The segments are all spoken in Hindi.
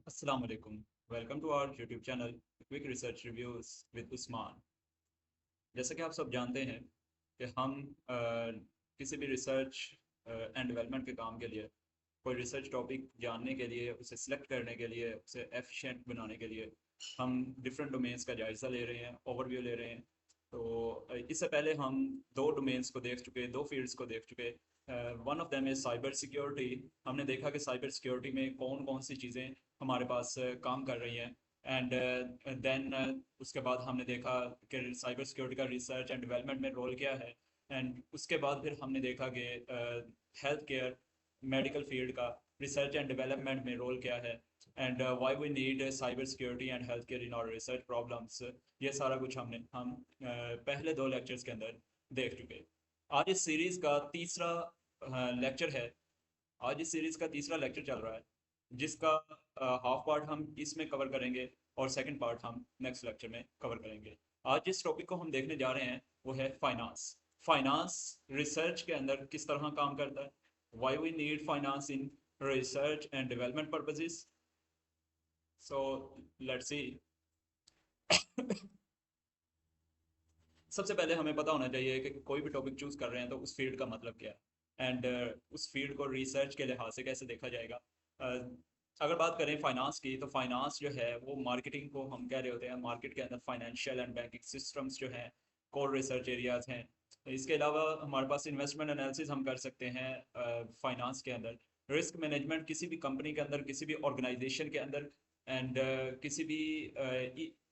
अस्सलाम वालेकुम। Welcome to our YouTube channel quick research reviews with Usman. जैसा कि आप सब जानते हैं कि हम किसी भी रिसर्च एंड डेवलपमेंट के काम के लिए कोई रिसर्च टॉपिक जानने के लिए, उसे सिलेक्ट करने के लिए, उसे एफिशिएंट बनाने के लिए हम डिफरेंट डोमेन्स का जायज़ा ले रहे हैं, ओवरव्यू ले रहे हैं। तो इससे पहले हम दो डोमेन्स को देख चुके, दो फील्ड्स को देख चुके। One of them is cyber security. हमने देखा कि साइबर सिक्योरिटी में कौन कौन सी चीज़ें हमारे पास काम कर रही हैं। एंड देन उसके बाद हमने देखा कि साइबर सिक्योरिटी का रिसर्च एंड डेवलपमेंट में रोल क्या है। एंड उसके बाद फिर हमने देखा कि हेल्थ केयर, मेडिकल फील्ड का रिसर्च एंड डेवलपमेंट में रोल क्या है। And why we need cyber security and health care in our research problems. ये सारा कुछ हम पहले दो लेक्चर्स के अंदर देख चुके। आज इस सीरीज़ का तीसरा लेक्चर है। आज इस सीरीज़ का तीसरा लेक्चर चल रहा है, जिसका हाफ पार्ट हम इसमें कवर करेंगे और सेकंड पार्ट हम नेक्स्ट लेक्चर में कवर करेंगे। आज जिस टॉपिक को हम देखने जा रहे हैं वो है फाइनेंस। फाइनेंस रिसर्च के अंदर किस तरह काम करता है, why we need finance in research and development purposes. So let's see. सबसे पहले हमें पता होना चाहिए कि कोई भी टॉपिक चूज कर रहे हैं तो उस फील्ड का मतलब क्या है, एंड उस फील्ड को रिसर्च के लिहाज से कैसे देखा जाएगा। अगर बात करें फाइनेंस की, तो फाइनेंस जो है वो मार्केटिंग को हम कह रहे होते हैं। मार्केट के अंदर फाइनेंशियल एंड बैंकिंग सिस्टम्स जो हैं कोर रिसर्च एरियाज हैं। इसके अलावा हमारे पास इन्वेस्टमेंट एनालिसिस हम कर सकते हैं फाइनेंस के अंदर। रिस्क मैनेजमेंट किसी भी कंपनी के अंदर, किसी भी ऑर्गेनाइजेशन के अंदर, एंड किसी भी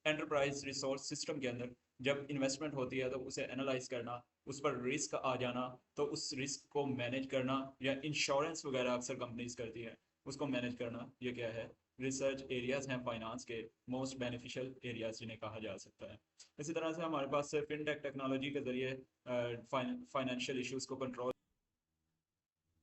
एंटरप्राइज रिसोर्स सिस्टम के अंदर जब इन्वेस्टमेंट होती है तो उसे एनालाइज करना, उस पर रिस्क आ जाना, तो उस रिस्क को मैनेज करना, या इंश्योरेंस वगैरह अक्सर कंपनीज करती है, उसको मैनेज करना, ये क्या है, रिसर्च एरियाज हैं फाइनेंस के मोस्ट बेनिफिशियल एरियाज जिन्हें कहा जा सकता है। इसी तरह से हमारे पास फिनटेक टेक्नोलॉजी के जरिए फाइनेंशियल इश्यूज को कंट्रोल,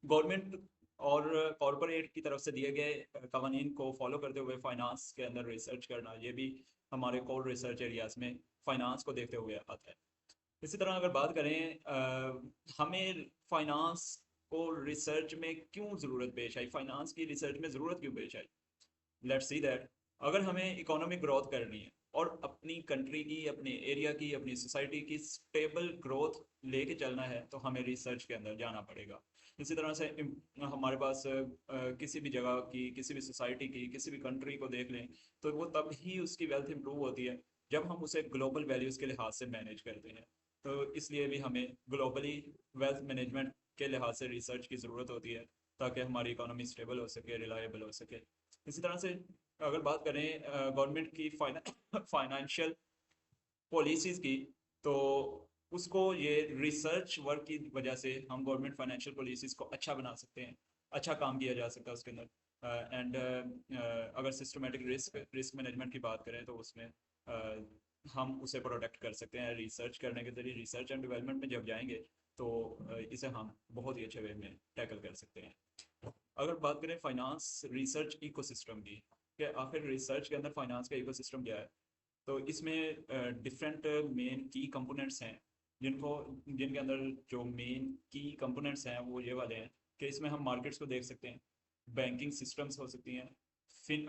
गवर्नमेंट और कॉरपोरेट की तरफ से दिए गए कवानीन को फॉलो करते हुए फाइनेंस के अंदर रिसर्च करना, ये भी हमारे कोर रिसर्च एरियाज में फाइनेंस को देखते हुए आता है। इसी तरह अगर बात करें हमें फाइनेंस को रिसर्च में क्यों ज़रूरत पेश आई, फाइनेंस की रिसर्च में ज़रूरत क्यों पेश आई। Let's see that. अगर हमें इकोनॉमिक ग्रोथ करनी है और अपनी कंट्री की, अपने एरिया की, अपनी सोसाइटी की स्टेबल ग्रोथ लेके चलना है तो हमें रिसर्च के अंदर जाना पड़ेगा। इसी तरह से हमारे पास किसी भी जगह की, किसी भी सोसाइटी की, किसी भी कंट्री को देख लें तो वो तब ही उसकी वेल्थ इंप्रूव होती है जब हम उसे ग्लोबल वैल्यूज़ के लिहाज से मैनेज करते हैं। तो इसलिए भी हमें ग्लोबली वेल्थ मैनेजमेंट के लिहाज से रिसर्च की ज़रूरत होती है, ताकि हमारी इकोनॉमी स्टेबल हो सके, रिलायबल हो सके। इसी तरह से अगर बात करें गवर्नमेंट की फाइनेंशियल पॉलिसीज़ की, तो उसको ये रिसर्च वर्क की वजह से हम गवर्नमेंट फाइनेंशियल पॉलिसीज़ को अच्छा बना सकते हैं, अच्छा काम किया जा सकता है उसके अंदर। एंड अगर सिस्टमेटिक रिस्क रिस्क मैनेजमेंट की बात करें तो उसमें हम उसे प्रोटेक्ट कर सकते हैं रिसर्च करने के जरिए। रिसर्च एंड डेवलपमेंट में जब जाएंगे तो इसे हम बहुत ही अच्छे वे में टैकल कर सकते हैं। अगर बात करें फाइनेंस रिसर्च इकोसिस्टम की, कि आखिर रिसर्च के अंदर फाइनेंस का इकोसिस्टम क्या है, तो इसमें डिफरेंट मेन की कंपोनेंट्स हैं, जिनको जिनके अंदर जो मेन की कंपोनेंट्स हैं वो ये वाले हैं कि इसमें हम मार्केट्स को देख सकते हैं, बैंकिंग सिस्टम्स हो सकती हैं,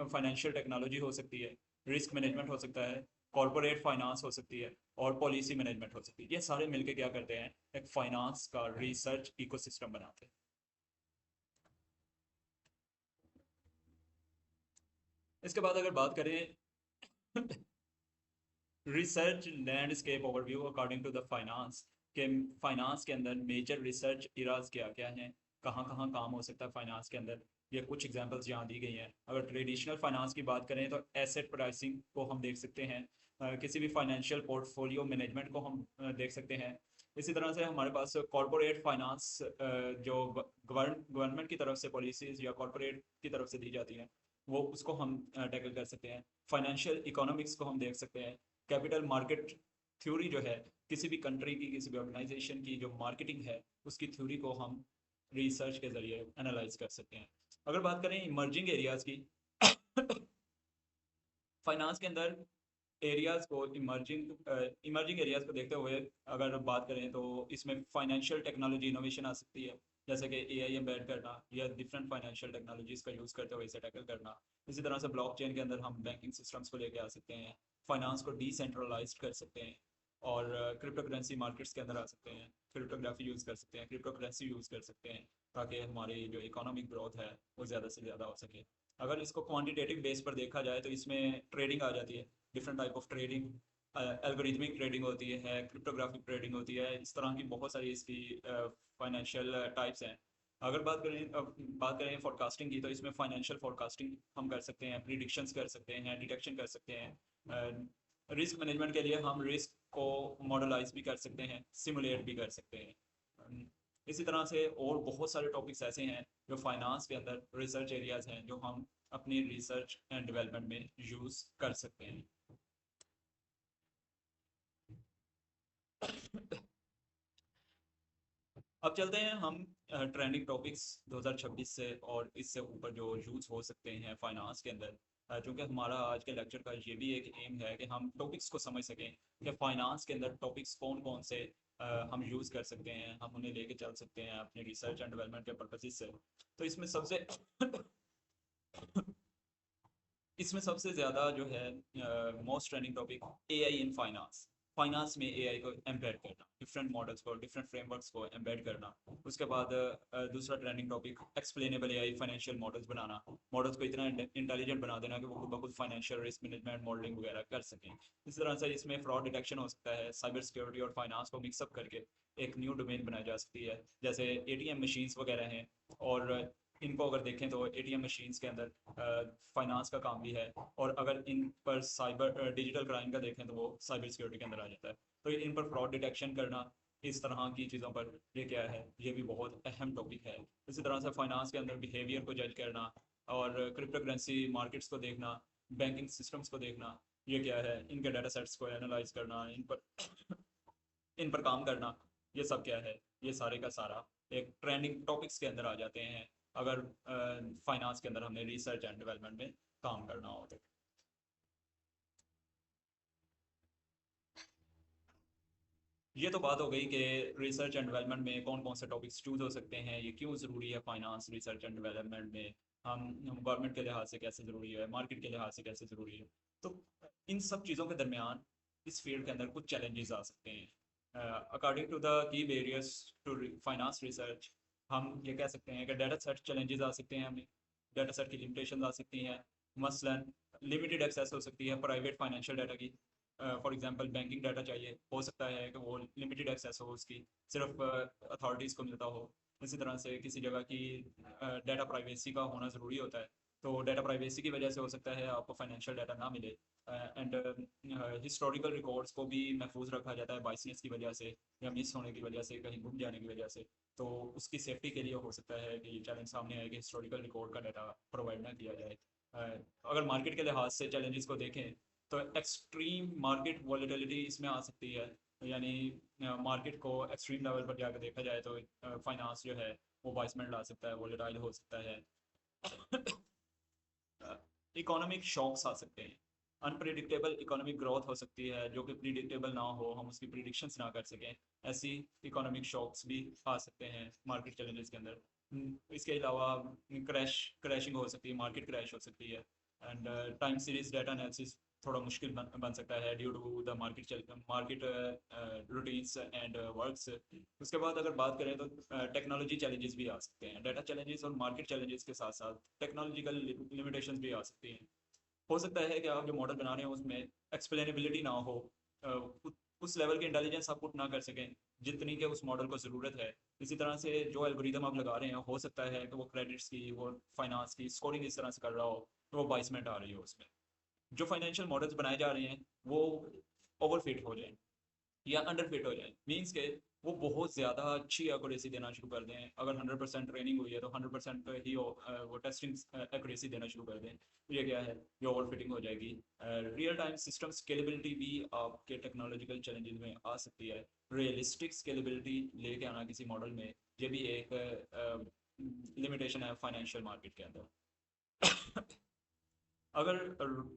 फाइनेंशियल टेक्नोलॉजी हो सकती है, रिस्क मैनेजमेंट हो सकता है, कॉरपोरेट फाइनेंस हो सकती है, और पॉलिसी मैनेजमेंट हो सकती है। ये सारे मिलके क्या करते हैं, एक फाइनेंस का रिसर्च इकोसिस्टम बनाते हैं। इसके बाद अगर बात करें research landscape overview according to the finance, के फाइनेंस के अंदर मेजर रिसर्च इराज क्या क्या हैं, कहाँ कहाँ काम हो सकता है फाइनेंस के अंदर। ये कुछ एग्जांपल्स यहाँ दी गई हैं। अगर ट्रेडिशनल फाइनेंस की बात करें तो एसेट प्राइसिंग को हम देख सकते हैं, किसी भी फाइनेंशियल पोर्टफोलियो मैनेजमेंट को हम देख सकते हैं। इसी तरह से हमारे पास कॉरपोरेट फाइनेंस, जो गवर्नमेंट की तरफ से पॉलिसीज़ या कॉरपोरेट की तरफ से दी जाती हैं, वो उसको हम टैकल कर सकते हैं। फाइनेंशियल इकोनॉमिक्स को हम देख सकते हैं। कैपिटल मार्केट थ्योरी जो है, किसी भी कंट्री की, किसी भी ऑर्गेनाइजेशन की जो मार्केटिंग है, उसकी थ्योरी को हम रिसर्च के जरिए एनालाइज कर सकते हैं। अगर बात करें इमर्जिंग एरियाज की, फाइनेंस के अंदर एरियाज को, इमर्जिंग एरियाज को देखते हुए अगर बात करें तो इसमें फाइनेंशियल टेक्नोलॉजी इनोवेशन आ सकती है, जैसे कि एआई एम्बेड करना या डिफरेंट फाइनेंशियल टेक्नोलॉजीज का यूज़ करते हुए इसे टैकल करना। इसी तरह से ब्लॉकचेन के अंदर हम बैंकिंग सिस्टम्स को लेके आ सकते हैं, फाइनेंस को डिसेंट्रलाइज्ड कर सकते हैं, और क्रिप्टो करेंसी मार्केट्स के अंदर आ सकते हैं, क्रिप्टोग्राफी यूज़ कर सकते हैं, क्रिप्टो करेंसी यूज़ कर सकते हैं, ताकि हमारी जो इकोनॉमिक ग्रोथ है वो ज़्यादा से ज़्यादा हो सके। अगर इसको क्वांटिटेटिव बेस पर देखा जाए तो इसमें ट्रेडिंग आ जाती है, different type of trading, algorithmic trading होती है, क्रिप्टोग्राफिक ट्रेडिंग होती है, इस तरह की बहुत सारी इसकी फाइनेंशियल टाइप्स हैं। अगर बात करें फोरकास्टिंग की, तो इसमें फाइनेंशियल फोरकास्टिंग हम कर सकते हैं, प्रिडिक्शंस कर सकते हैं, डिटेक्शन कर सकते हैं। रिस्क मैनेजमेंट के लिए हम रिस्क को मॉडलाइज भी कर सकते हैं, सिमुलेट भी कर सकते हैं। इसी तरह से और बहुत सारे टॉपिक्स ऐसे हैं जो फाइनेंस के अंदर रिसर्च एरियाज हैं, जो हम अपनी रिसर्च एंड डेवलपमेंट में यूज़ कर सकते हैं। अब चलते हैं हम ट्रेंडिंग टॉपिक्स 2026 से और इससे ऊपर जो यूज़ हो सकते हैं फाइनेंस के अंदर। चूँकि हमारा आज के लेक्चर का ये भी एक एम है कि हम टॉपिक्स को समझ सकें कि फाइनेंस के अंदर टॉपिक्स कौन कौन से हम यूज़ कर सकते हैं, हम उन्हें लेके चल सकते हैं अपने रिसर्च एंड डेवलपमेंट के पर्पसेस से। तो इसमें सबसे ज़्यादा जो है most trending topic AI in finance. Finance में एआई को एम्बेड करना, डिफरेंट मॉडल्स को, डिफरेंट फ्रेमवर्क्स को एम्बेड करना। उसके बाद दूसरा trending topic explainable AI, financial models बनाना, मॉडल्स को इतना इंटेलिजेंट बना देना कि वो खुद ब खुद फाइनेंशियल रिस्क मैनेजमेंट मॉडलिंग वगैरह कर सकें। इस तरह से इसमें फ्रॉड डिटेक्शन हो सकता है, साइबर सिक्योरिटी और फाइनेंस को मिक्सअप करके एक न्यू डोमेन बनाई जा सकती है। जैसे एटीएम मशीन्स वगैरह हैं, और इनको अगर देखें तो एटीएम मशीन्स के अंदर फाइनेंस का काम भी है, और अगर इन पर साइबर डिजिटल क्राइम का देखें तो वो साइबर सिक्योरिटी के अंदर आ जाता है। तो इन पर फ्रॉड डिटेक्शन करना, इस तरह की चीज़ों पर ये क्या है, ये भी बहुत अहम टॉपिक है। इसी तरह से फाइनेंस के अंदर बिहेवियर को जज करना, और क्रिप्टो करेंसी मार्केट्स को देखना, बैंकिंग सिस्टम्स को देखना, ये क्या है, इनके डाटा सेट्स को एनालाइज करना, इन पर काम करना, ये सब क्या है, ये सारे का सारा एक ट्रेंडिंग टॉपिक्स के अंदर आ जाते हैं अगर फाइनेंस के अंदर हमने रिसर्च एंड डेवलपमेंट में काम करना हो तो। ये तो बात हो गई कि रिसर्च एंड डेवलपमेंट में कौन कौन से टॉपिक्स चूज हो सकते हैं, ये क्यों ज़रूरी है फाइनेंस रिसर्च एंड डेवलपमेंट में, हम गवर्नमेंट के लिहाज से कैसे ज़रूरी है, मार्केट के लिहाज से कैसे ज़रूरी है। तो इन सब चीज़ों के दरमियान इस फील्ड के अंदर कुछ चैलेंजेस आ सकते हैं। According to the key barriers to finance research, हम ये कह सकते हैं कि डाटा सेट चैलेंजेस आ सकते हैं, हमें डाटा सेट की लिमिटेशन आ सकती हैं। मसलन लिमिटेड एक्सेस हो सकती है प्राइवेट फाइनेंशियल डाटा की। फॉर एग्जांपल बैंकिंग डाटा चाहिए, हो सकता है कि वो लिमिटेड एक्सेस हो, उसकी सिर्फ अथॉरिटीज़ को मिलता हो। इसी तरह से किसी जगह की डाटा प्राइवेसी का होना ज़रूरी होता है, तो डाटा प्राइवेसी की वजह से हो सकता है आपको फाइनेंशियल डाटा ना मिले। एंड हिस्टोरिकल रिकॉर्ड्स को भी महफूज रखा जाता है बाइसनेस की वजह से, या मिस होने की वजह से, कहीं गुम जाने की वजह से। तो उसकी सेफ्टी के लिए हो सकता है कि ये चैलेंज सामने आए कि हिस्टोरिकल रिकॉर्ड का डाटा प्रोवाइड ना किया जाए। अगर मार्केट के लिहाज से चैलेंजेस को देखें तो एक्सट्रीम मार्केट वॉलेटिलिटी इसमें आ सकती है, यानी मार्केट को एक्सट्रीम लेवल पर जाकर देखा जाए तो फाइनेंस जो है वो बाइसमेंट ला सकता है, वॉलेटाइल हो सकता है। इकोनॉमिक शॉक्स आ सकते हैं, अनप्रिडिक्टेबल इकोनॉमिक ग्रोथ हो सकती है जो कि प्रिडिक्टेबल ना हो, हम उसकी प्रिडिक्शंस ना कर सकें। ऐसी इकोनॉमिक शॉक्स भी आ सकते हैं मार्केट चैलेंजेस के अंदर। इसके अलावा क्रैशिंग हो सकती है, मार्केट क्रैश हो सकती है। And time series data analysis थोड़ा मुश्किल बन सकता है due to the market routines and works. उसके बाद अगर बात करें तो टेक्नोलॉजी चैलेंजेस भी आ सकते हैं, डाटा चैलेंजेस और मार्केट चैलेंजेस के साथ साथ टेक्नोलॉजिकल लिमिटेशंस भी आ सकती हैं। हो सकता है कि आप जो मॉडल बना रहे हैं उसमें एक्सप्लेनेबिलिटी ना हो, उस लेवल की इंटेलिजेंस आप पुट ना कर सकें जितनी के उस मॉडल को ज़रूरत है। इसी तरह से जो एल्गोरिदम आप लगा रहे हैं हो सकता है कि वो क्रेडिट्स की, वो फाइनेंस की स्कोरिंग इस तरह से कर रहा हो तो वो बाइसमेंट आ रही हो उसमें। जो फाइनेंशियल मॉडल्स बनाए जा रहे हैं वो ओवरफिट हो जाए या अंडर फिट हो जाए, मीन्स के वो बहुत ज़्यादा अच्छी एक्यूरेसी देना शुरू कर दें। अगर 100% ट्रेनिंग हुई है तो 100% ही वो टेस्टिंग एक्यूरेसी देना शुरू कर दें, तो ये क्या है, ये ओवर फिटिंग हो जाएगी। रियल टाइम सिस्टम स्केलेबिलिटी भी आपके टेक्नोलॉजिकल चैलेंजेस में आ सकती है। रियलिस्टिक स्केलेबिलिटी लेके आना किसी मॉडल में, ये भी एक लिमिटेशन है फाइनेंशियल मार्केट के अंदर। अगर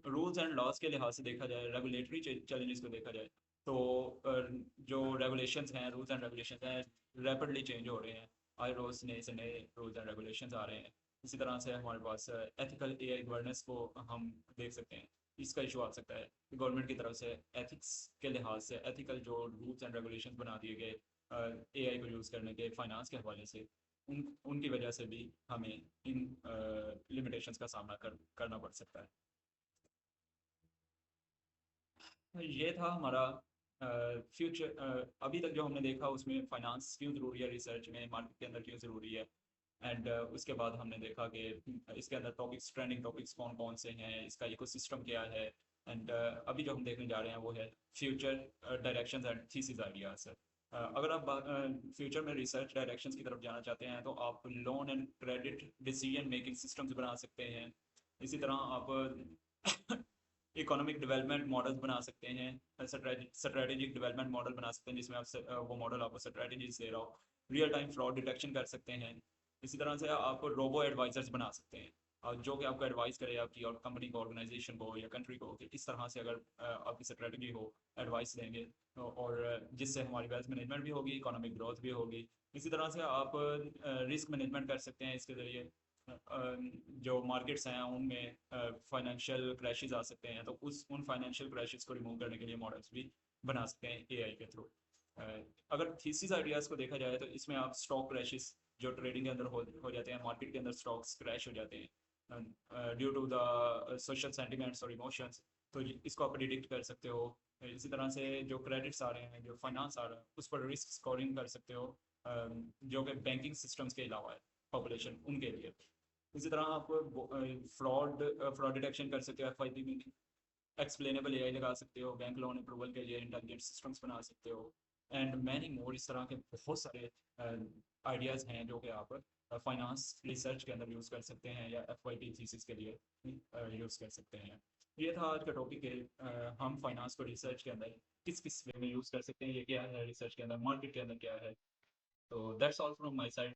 रूल्स एंड लॉज के लिहाज से देखा जाए, रेगुलेटरी चैलेंजेस को देखा जाए, तो जो रेगुलेशंस हैं, रूल्स एंड रेगुलेशंस हैं, रैपिडली चेंज हो रहे हैं। हर रोज़ नए से नए रूल्स एंड रेगुलेशंस आ रहे हैं। इसी तरह से हमारे पास एथिकल एआई गवर्नेंस को हम देख सकते हैं। इसका इशू आ सकता है कि गवर्नमेंट की तरफ से एथिक्स के लिहाज से एथिकल जो रूल्स एंड रेगुलेशंस बना दिए गए एआई को यूज़ करने के फाइनेंस के हवाले से, उनकी वजह से भी हमें इन लिमिटेशंस का सामना करना पड़ सकता है। ये था हमारा फ्यूचर। अभी तक जो हमने देखा उसमें फाइनेंस क्यों ज़रूरी है, रिसर्च में मार्केट के अंदर क्यों ज़रूरी है। एंड उसके बाद हमने देखा कि इसके अंदर टॉपिक्स, ट्रेंडिंग टॉपिक्स कौन कौन से हैं, इसका इकोसिस्टम क्या है। एंड अभी जो हम देखने जा रहे हैं वो है future directions and thesis ideas. अगर आप फ्यूचर में रिसर्च डायरेक्शंस की तरफ जाना चाहते हैं तो आप loan and credit decision making systems बना सकते हैं। इसी तरह आप इकोनॉमिक डेवलपमेंट मॉडल्स बना सकते हैं, स्ट्रेटेजिक डेवलपमेंट मॉडल बना सकते हैं जिसमें वो मॉडल आपको स्ट्रेटेजीज दे रहा हो। रियल टाइम फ्रॉड डिटेक्शन कर सकते हैं। इसी तरह से आप रोबो एडवाइजर्स बना सकते हैं जो कि आपको एडवाइस करे आपकी और कंपनी को, ऑर्गेनाइजेशन को या कंट्री को कि इस तरह से अगर आपकी स्ट्रेटजी हो, एडवाइस देंगे और जिससे हमारी वेल्थ मैनेजमेंट भी होगी, इकोनॉमिक ग्रोथ भी होगी। इसी तरह से आप रिस्क मैनेजमेंट कर सकते हैं इसके ज़रिए। जो मार्केट्स हैं उनमें फाइनेंशियल क्रैशेस आ सकते हैं, तो उस उन फाइनेंशियल क्रैशेस को रिमूव करने के लिए मॉडल्स भी बना सकते हैं एआई के थ्रू। अगर थीसिस आइडियाज़ को देखा जाए तो इसमें आप स्टॉक क्रैशेस जो ट्रेडिंग के अंदर हो जाते हैं, मार्केट के अंदर स्टॉक्स क्रैश हो जाते हैं due to the social sentiments और इमोशंस, तो इसको आप प्रिडिक्ट कर सकते हो। इसी तरह से जो क्रेडिट्स आ रहे हैं, जो फाइनेंस आ रहा है, उस पर रिस्क स्कोरिंग कर सकते हो जो कि बैंकिंग सिस्टम्स के अलावा है पॉपुलेशन उनके लिए। इसी तरह आप फ्रॉड फ्रॉड डिटेक्शन कर सकते हो, एफआईपी में एक्सप्लेनेबल एआई लगा सकते हो, बैंक लोन अप्रूवल के लिए इंटेलिजेंट सिस्टम्स बना सकते हो। एंड मैनी मोर, इस तरह के बहुत सारे आइडियाज़ हैं जो कि आप फाइनेंस रिसर्च के अंदर यूज़ कर सकते हैं या एफवाईपी थीसिस के लिए यूज़ कर सकते हैं। ये था आज का टॉपिक है हम फाइनेंस को रिसर्च के अंदर किस किस वे में यूज़ कर सकते हैं, ये क्या है रिसर्च के अंदर, मार्केट के अंदर क्या है। तो that's all from my side.